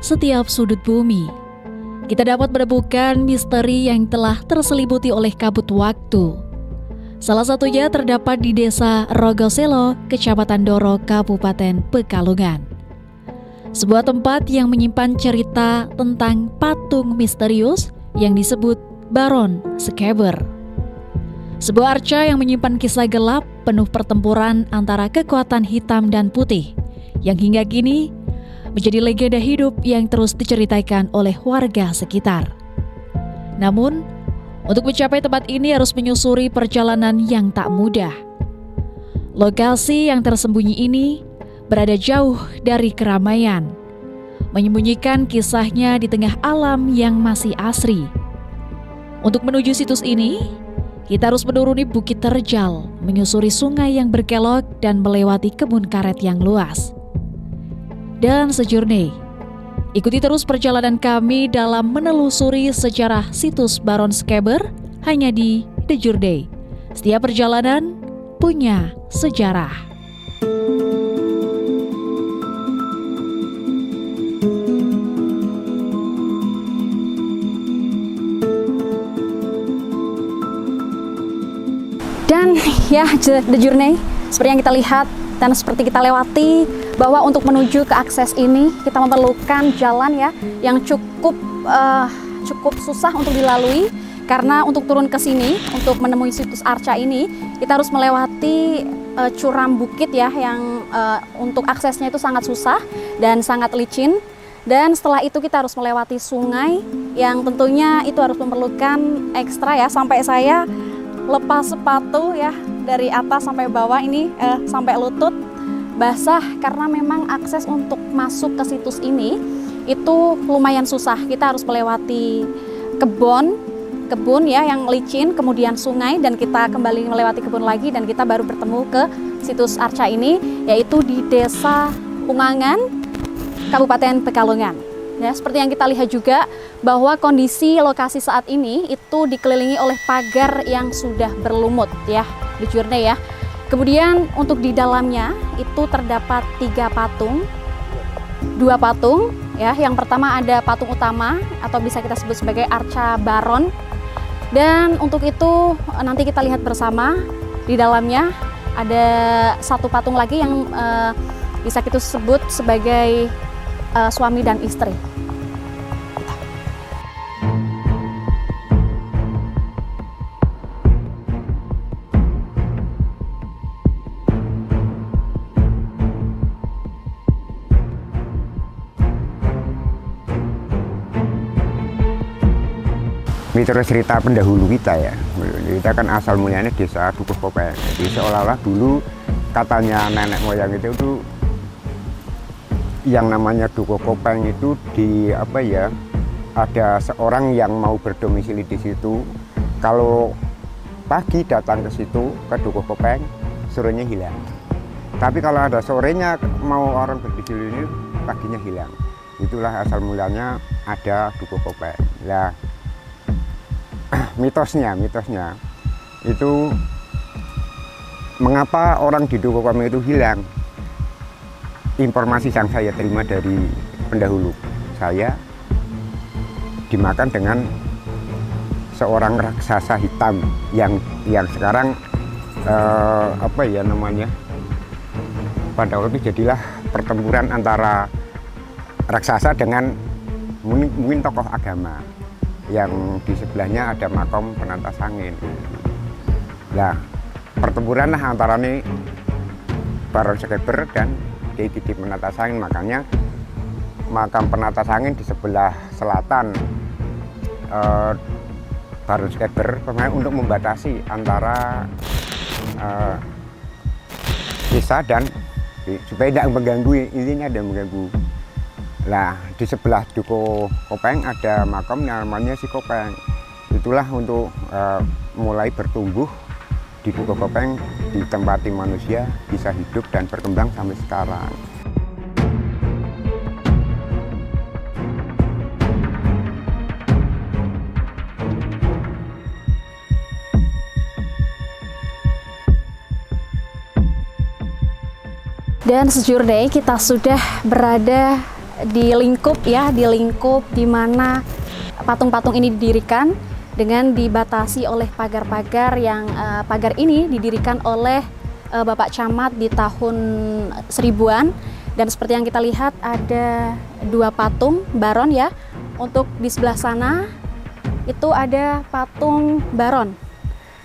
setiap sudut bumi. Kita dapat menemukan misteri yang telah terselimuti oleh kabut waktu. Salah satunya terdapat di Desa Rogoselo, Kecamatan Doro, Kabupaten Pekalongan. Sebuah tempat yang menyimpan cerita tentang patung misterius yang disebut Baron Skeber. Sebuah arca yang menyimpan kisah gelap penuh pertempuran antara kekuatan hitam dan putih yang hingga kini menjadi legenda hidup yang terus diceritakan oleh warga sekitar. Namun, untuk mencapai tempat ini harus menyusuri perjalanan yang tak mudah. Lokasi yang tersembunyi ini berada jauh dari keramaian, menyembunyikan kisahnya di tengah alam yang masih asri. Untuk menuju situs ini, kita harus menuruni bukit terjal, menyusuri sungai yang berkelok dan melewati kebun karet yang luas. Dan sejurne, ikuti terus perjalanan kami dalam menelusuri sejarah situs Baron Skeber hanya di The Journey. Setiap perjalanan punya sejarah. Dan ya, The Journey seperti yang kita lihat dan seperti kita lewati, bahwa untuk menuju ke akses ini kita memerlukan jalan ya yang cukup susah untuk dilalui, karena untuk turun ke sini untuk menemui situs arca ini kita harus melewati curam bukit ya yang untuk aksesnya itu sangat susah dan sangat licin. Dan setelah itu kita harus melewati sungai yang tentunya itu harus memerlukan ekstra ya, sampai saya lepas sepatu ya dari atas sampai bawah ini sampai lutut basah, karena memang akses untuk masuk ke situs ini itu lumayan susah. Kita harus melewati kebun ya yang licin, kemudian sungai, dan kita kembali melewati kebun lagi, dan kita baru bertemu ke situs arca ini, yaitu di Desa Pungangan, Kabupaten Pekalongan. Ya, seperti yang kita lihat juga bahwa kondisi lokasi saat ini itu dikelilingi oleh pagar yang sudah berlumut ya, di Journey ya. Kemudian untuk di dalamnya itu terdapat 3 patung, 2 patung ya. Yang pertama ada patung utama atau bisa kita sebut sebagai arca Baron. Dan untuk itu nanti kita lihat bersama, di dalamnya ada 1 patung lagi yang bisa kita sebut sebagai suami dan istri. Mitos cerita pendahulu kita ya, kita kan asal mulanya desa Dukuh Kopeng. Jadi seolah-olah dulu katanya nenek moyang itu yang namanya Dukuh Kopeng itu ada seorang yang mau berdomisili di situ. Kalau pagi datang ke situ ke Dukuh Kopeng, sorenya hilang. Tapi kalau ada sorenya mau orang berdomisili ini, paginya hilang. Itulah asal mulanya ada Dukuh Kopeng. Nah, mitosnya itu mengapa orang di Dukuh Kopeng itu hilang. Informasi yang saya terima dari pendahulu saya, dimakan dengan seorang raksasa hitam yang sekarang pada waktu itu jadilah pertempuran antara raksasa dengan mungkin tokoh agama, yang di sebelahnya ada makam penata sangin. Nah, pertempuran lah antara nih Baron Skeber dan Kiai Didi Penata Sangin. Makanya makam penata sangin di sebelah selatan Baron Skeber untuk membatasi antara desa dan supaya tidak mengganggu, intinya ada mengganggu. Nah, di sebelah Dukuh Kopeng ada makam namanya si Kopeng. Itulah untuk mulai bertumbuh di Dukuh Kopeng, ditempati manusia bisa hidup dan berkembang sampai sekarang. Dan sejurne kita sudah berada di lingkup di mana patung-patung ini didirikan dengan dibatasi oleh pagar-pagar yang pagar ini didirikan oleh Bapak Camat di tahun 1000-an. Dan seperti yang kita lihat ada 2 patung Baron ya. Untuk di sebelah sana itu ada patung Baron.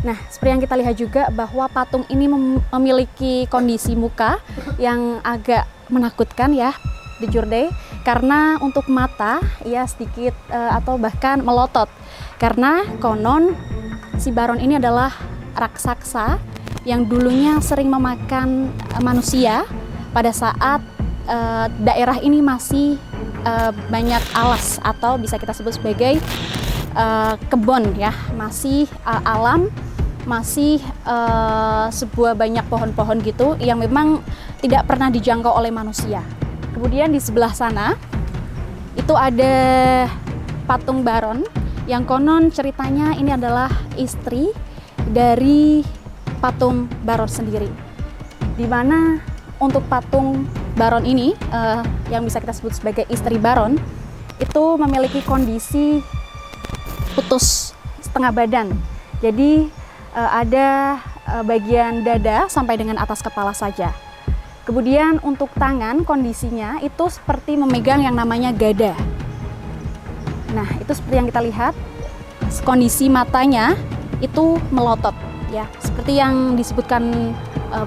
Nah, seperti yang kita lihat juga bahwa patung ini memiliki kondisi muka yang agak menakutkan ya, De Journey, karena untuk mata ya sedikit atau bahkan melotot. Karena konon si Baron ini adalah raksasa yang dulunya sering memakan manusia pada saat daerah ini masih banyak alas atau bisa kita sebut sebagai kebun ya, masih alam, masih sebuah banyak pohon-pohon gitu yang memang tidak pernah dijangkau oleh manusia. Kemudian di sebelah sana itu ada patung Baron yang konon ceritanya ini adalah istri dari patung Baron sendiri. Di mana untuk patung Baron ini yang bisa kita sebut sebagai istri Baron itu memiliki kondisi putus setengah badan. Jadi ada bagian dada sampai dengan atas kepala saja. Kemudian untuk tangan kondisinya itu seperti memegang yang namanya gada. Nah, itu seperti yang kita lihat, kondisi matanya itu melotot ya. Seperti yang disebutkan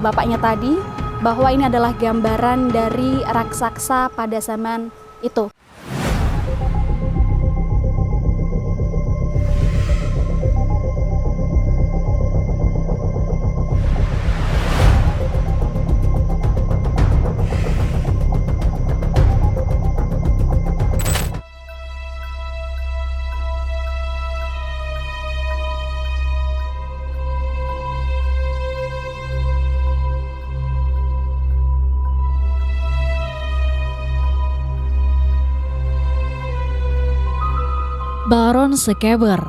bapaknya tadi, bahwa ini adalah gambaran dari raksasa pada zaman itu. Baron Sekeber,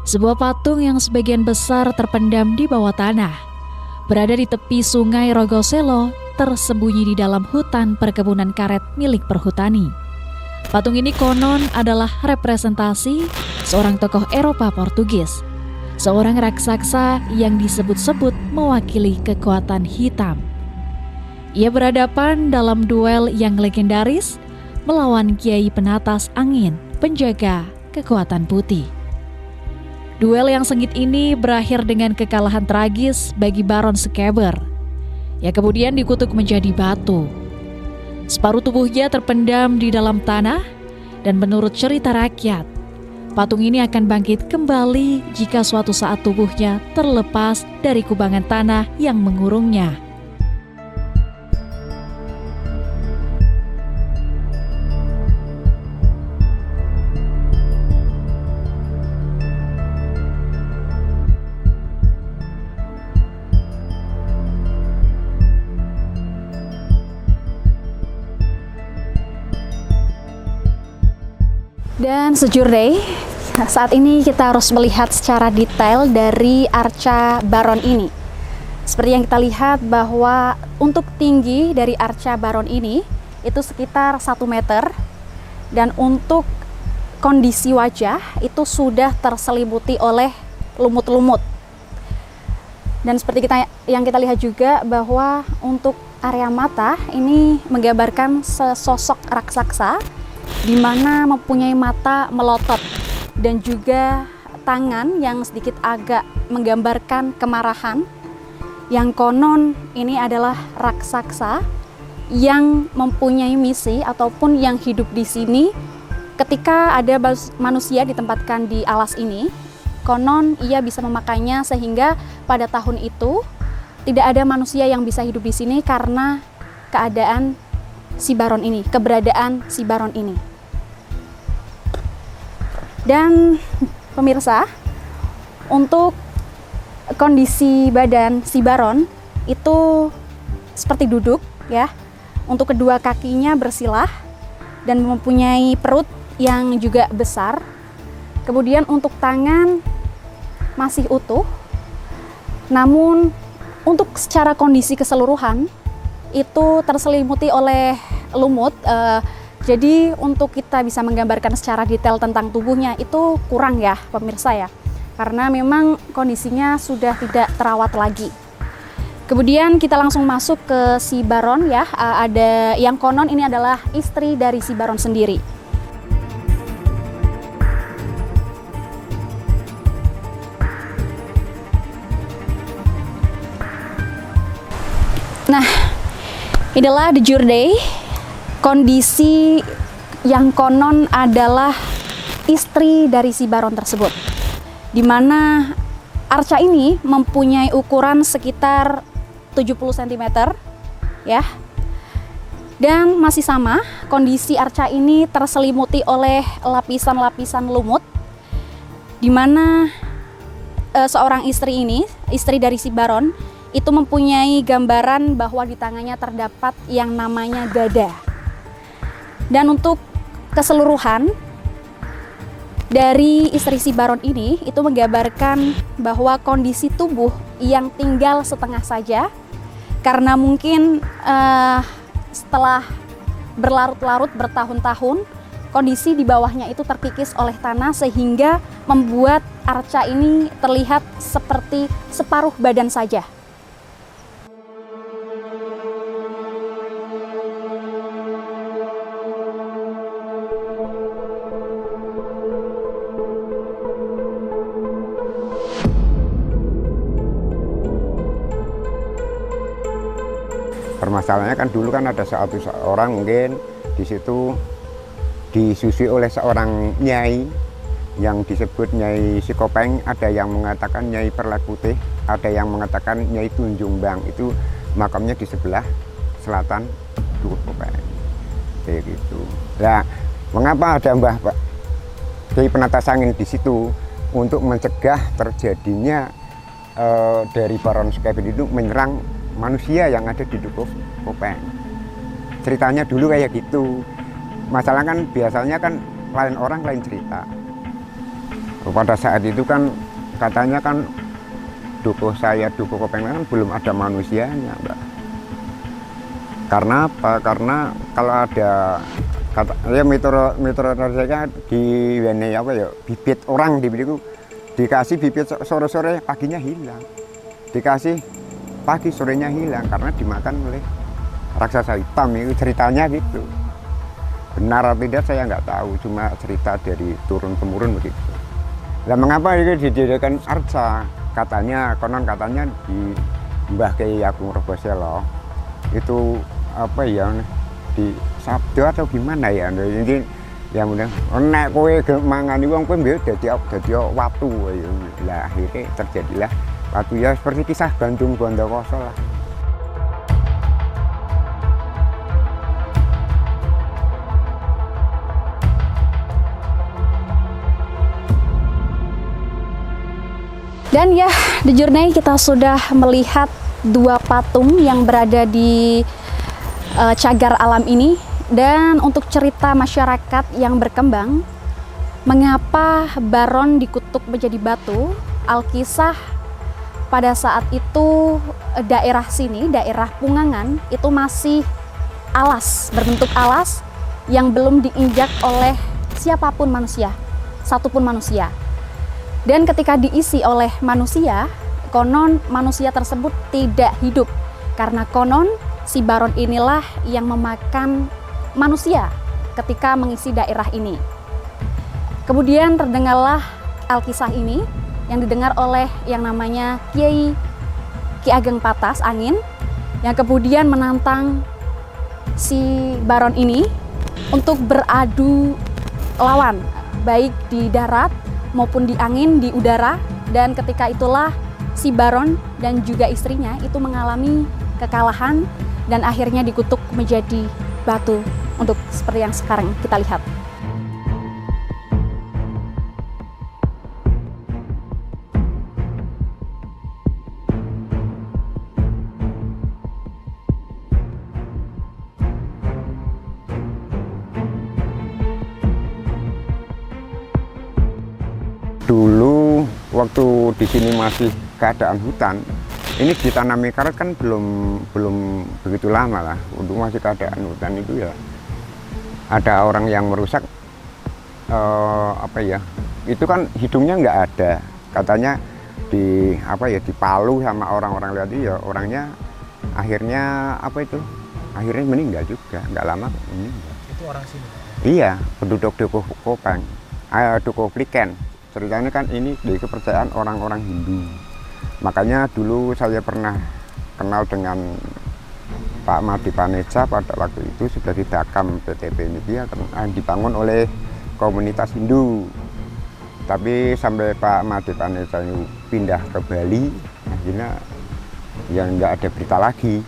sebuah patung yang sebagian besar terpendam di bawah tanah, berada di tepi sungai Rogoselo, tersembunyi di dalam hutan perkebunan karet milik perhutani. Patung ini konon adalah representasi seorang tokoh Eropa Portugis, seorang raksasa yang disebut-sebut mewakili kekuatan hitam. Ia berhadapan dalam duel yang legendaris melawan Kiai Penatas Angin, penjaga kekuatan putih. Duel yang sengit ini berakhir dengan kekalahan tragis bagi Baron Sekeber, yang kemudian dikutuk menjadi batu. Separuh tubuhnya terpendam di dalam tanah, dan menurut cerita rakyat, patung ini akan bangkit kembali jika suatu saat tubuhnya terlepas dari kubangan tanah yang mengurungnya. Dan sejurday, saat ini kita harus melihat secara detail dari arca Baron ini. Seperti yang kita lihat bahwa untuk tinggi dari arca Baron ini itu sekitar 1 meter, dan untuk kondisi wajah itu sudah terselimuti oleh lumut-lumut. Dan seperti yang kita lihat juga bahwa untuk area mata ini menggambarkan sesosok raksasa di mana mempunyai mata melotot dan juga tangan yang sedikit agak menggambarkan kemarahan, yang konon ini adalah raksasa yang mempunyai misi ataupun yang hidup di sini. Ketika ada manusia ditempatkan di alas ini, konon ia bisa memakainya sehingga pada tahun itu tidak ada manusia yang bisa hidup di sini karena keadaan si Baron ini, keberadaan si Baron ini. Dan pemirsa, untuk kondisi badan si Baron itu seperti duduk ya. Untuk kedua kakinya bersilah dan mempunyai perut yang juga besar. Kemudian untuk tangan masih utuh. Namun untuk secara kondisi keseluruhan itu terselimuti oleh lumut, Jadi untuk kita bisa menggambarkan secara detail tentang tubuhnya itu kurang ya pemirsa ya, karena memang kondisinya sudah tidak terawat lagi. Kemudian kita langsung masuk ke si Baron ya, ada yang konon ini adalah istri dari si Baron sendiri. Nah, inilah the journey. Kondisi yang konon adalah istri dari si Baron tersebut, di mana arca ini mempunyai ukuran sekitar 70 cm ya, dan masih sama kondisi arca ini terselimuti oleh lapisan-lapisan lumut, di mana seorang istri ini, istri dari si Baron itu mempunyai gambaran bahwa di tangannya terdapat yang namanya gada. Dan untuk keseluruhan dari istri si Baron ini itu menggambarkan bahwa kondisi tubuh yang tinggal setengah saja, karena mungkin setelah berlarut-larut bertahun-tahun kondisi di bawahnya itu terkikis oleh tanah sehingga membuat arca ini terlihat seperti separuh badan saja. Permasalahannya kan dulu kan ada satu orang mungkin di situ disusui oleh seorang nyai yang disebut Nyai Sikopeng, ada yang mengatakan Nyai Perlat Putih, ada yang mengatakan Nyai Tunjungbang. Itu makamnya di sebelah selatan Dukuh Kopeng. Kayak gitu. Nah, mengapa ada Mbah Kyai Penatasangin di situ? Untuk mencegah terjadinya dari Baron Sukebin itu menyerang manusia yang ada di Dukuh Kopeng. Ceritanya dulu kayak gitu. Masalah kan biasanya kan lain orang lain cerita. Pada saat itu kan katanya kan Dukuh Kopeng kan belum ada manusianya, Mbak. Karena apa? Karena kalau ada ya meteorologinya di wene apa ya bibit orang di situ dikasih bibit sore-sore paginya hilang. Dikasih pagi sorenya hilang karena dimakan oleh raksasa hitam. Itu ceritanya gitu. Benar atau tidak saya nggak tahu, cuma cerita dari turun-temurun begitu. Nah, mengapa ini didirikan arca? Konon katanya di Mbah Kyai Agung Roboselo itu apa ya di Sabdo atau gimana ya? Jadi yang mudah nek kowe mangani wong kowe mbek dadi watu. Lah akhirnya terjadilah watu ya seperti kisah Bandung Bondowoso lah. Dan ya, the journey kita sudah melihat dua patung yang berada di cagar alam ini. Dan untuk cerita masyarakat yang berkembang, mengapa Baron dikutuk menjadi batu, Alkisah pada saat itu daerah sini, daerah Pungangan, itu masih alas, berbentuk alas yang belum diinjak oleh siapapun manusia, satupun manusia. Dan ketika diisi oleh manusia, konon manusia tersebut tidak hidup. Karena konon si Baron inilah yang memakan manusia ketika mengisi daerah ini. Kemudian terdengarlah Alkisah ini yang didengar oleh yang namanya Ki Ageng Patas Angin, yang kemudian menantang si Baron ini untuk beradu lawan, baik di darat maupun di angin, di udara. Dan ketika itulah si Baron dan juga istrinya itu mengalami kekalahan dan akhirnya dikutuk menjadi batu untuk seperti yang sekarang kita lihat. Dulu waktu di sini masih keadaan hutan, ini ditanami karet kan belum begitu lama lah. Untuk masih keadaan hutan itu ya ada orang yang merusak apa ya, itu kan hidungnya nggak ada, katanya di Palu sama orang-orang lihat ya orangnya akhirnya akhirnya meninggal juga, nggak lama meninggal. Itu orang sini? Iya, penduduk Dukuh Kopang, Dukuh Pliken. Ceritanya kan ini dari kepercayaan orang-orang Hindu. Makanya dulu saya pernah kenal dengan Pak Madi Paneja pada waktu itu sudah didakam PTP ini dia dibangun oleh komunitas Hindu. Tapi sampai Pak Madi Paneja pindah ke Bali, akhirnya yang nggak ada berita lagi.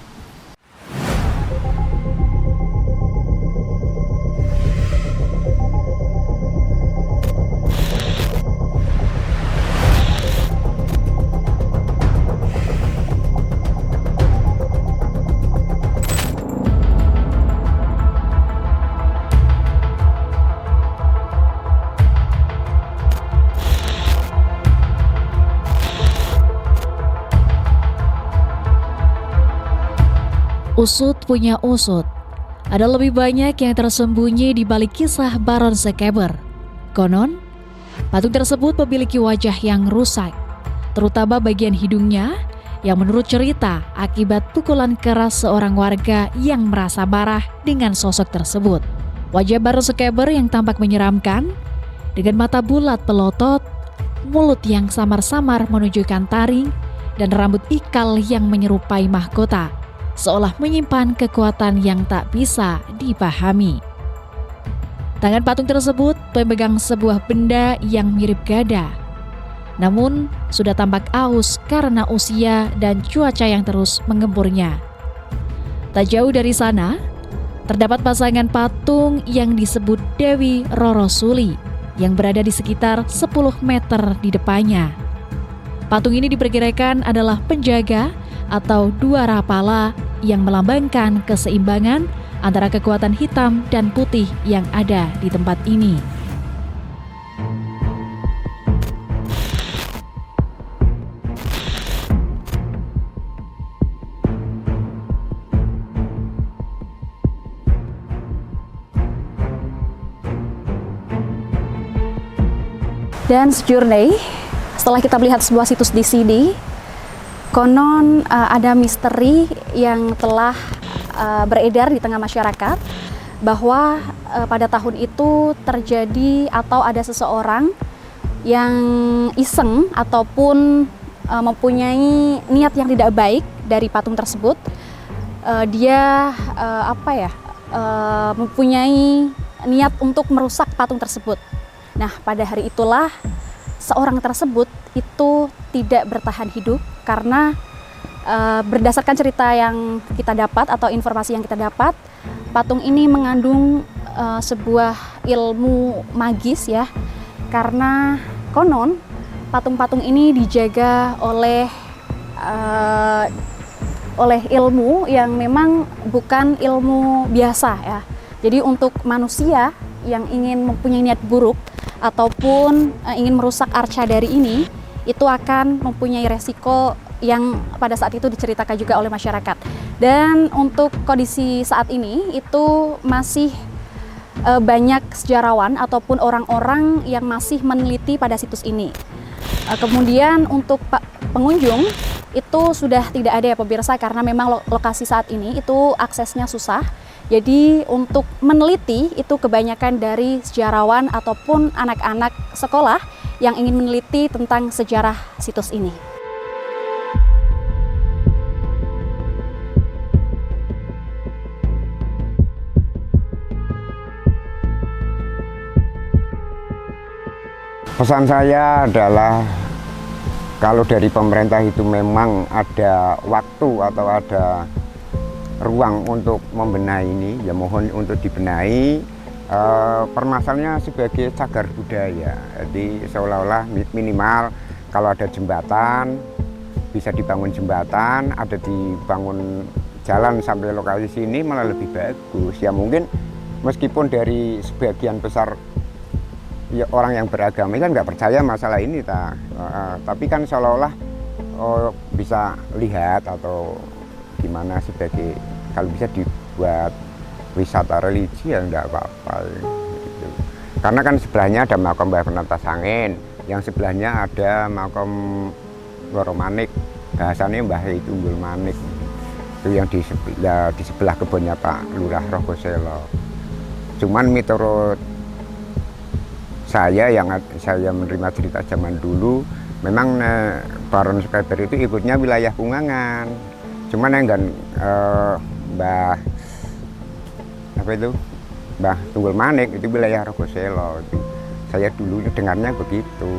Usut punya usut. Ada lebih banyak yang tersembunyi di balik kisah Baron Sekeber. Konon, patung tersebut memiliki wajah yang rusak, terutama bagian hidungnya yang menurut cerita akibat pukulan keras seorang warga yang merasa marah dengan sosok tersebut. Wajah Baron Sekeber yang tampak menyeramkan, dengan mata bulat pelotot, mulut yang samar-samar menunjukkan taring, dan rambut ikal yang menyerupai mahkota, seolah menyimpan kekuatan yang tak bisa dipahami. Tangan patung tersebut memegang sebuah benda yang mirip gada, namun sudah tampak aus karena usia dan cuaca yang terus menggempurnya. Tak jauh dari sana, terdapat pasangan patung yang disebut Dewi Rorosuli yang berada di sekitar 10 meter di depannya. Patung ini diperkirakan adalah penjaga atau dua rapala yang melambangkan keseimbangan antara kekuatan hitam dan putih yang ada di tempat ini. Dan sejurne, setelah kita melihat sebuah situs di sini, konon ada misteri yang telah beredar di tengah masyarakat bahwa pada tahun itu terjadi atau ada seseorang yang iseng ataupun mempunyai niat yang tidak baik dari patung tersebut. Dia mempunyai niat untuk merusak patung tersebut. Nah, pada hari itulah seorang tersebut itu tidak bertahan hidup karena berdasarkan cerita yang kita dapat atau informasi yang kita dapat, patung ini mengandung sebuah ilmu magis ya, karena konon patung-patung ini dijaga oleh ilmu yang memang bukan ilmu biasa ya. Jadi untuk manusia yang ingin mempunyai niat buruk ataupun ingin merusak arca dari ini, itu akan mempunyai resiko yang pada saat itu diceritakan juga oleh masyarakat. Dan untuk kondisi saat ini itu masih banyak sejarawan ataupun orang-orang yang masih meneliti pada situs ini. Kemudian untuk pengunjung itu sudah tidak ada ya pemirsa, karena memang lokasi saat ini itu aksesnya susah. Jadi untuk meneliti itu kebanyakan dari sejarawan ataupun anak-anak sekolah yang ingin meneliti tentang sejarah situs ini. Pesan saya adalah kalau dari pemerintah itu memang ada waktu atau ada ruang untuk membenahi ini, ya mohon untuk dibenahi. Permasalahannya sebagai cagar budaya, jadi seolah-olah minimal kalau ada jembatan bisa dibangun jembatan, ada dibangun jalan sampai lokasi sini malah lebih bagus. Ya mungkin meskipun dari sebagian besar ya, orang yang beragama kan nggak percaya masalah ini, tapi kan seolah-olah bisa lihat atau gimana sebagai kalau bisa dibuat wisata religi ya enggak apa-apa gitu. Karena kan sebelahnya ada makam Mbah Penentas Angin, yang sebelahnya ada makam Loro Manik, bahasanya Mbah Tunggul Manik, itu yang di sebelah kebunnya Pak Lurah Rogoselo. Cuman menurut saya yang saya menerima cerita zaman dulu, memang Baron Skeber itu ikutnya wilayah Kungangan. Cuman yang dan Mbah Tunggul Manik itu wilayah Rogoselo. Saya dulu dengarnya begitu.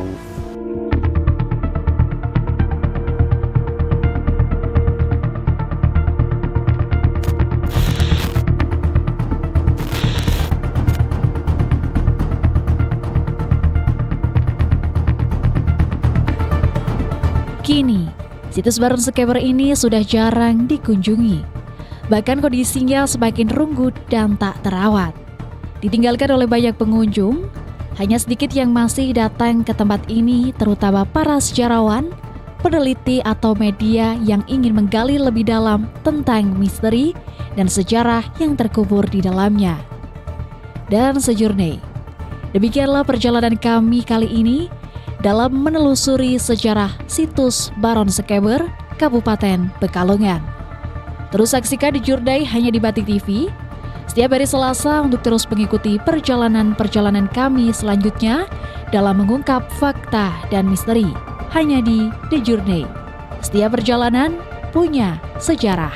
Kini, situs Baron Skeber ini sudah jarang dikunjungi. Bahkan kondisinya semakin runggut dan tak terawat. Ditinggalkan oleh banyak pengunjung, hanya sedikit yang masih datang ke tempat ini, terutama para sejarawan, peneliti atau media yang ingin menggali lebih dalam tentang misteri dan sejarah yang terkubur di dalamnya. Dan sejurne, demikianlah perjalanan kami kali ini dalam menelusuri sejarah situs Baron Skeber, Kabupaten Pekalongan. Terus saksikan di Journey hanya di Batik TV setiap hari Selasa untuk terus mengikuti perjalanan-perjalanan kami selanjutnya dalam mengungkap fakta dan misteri hanya di The Journey. Setiap perjalanan punya sejarah.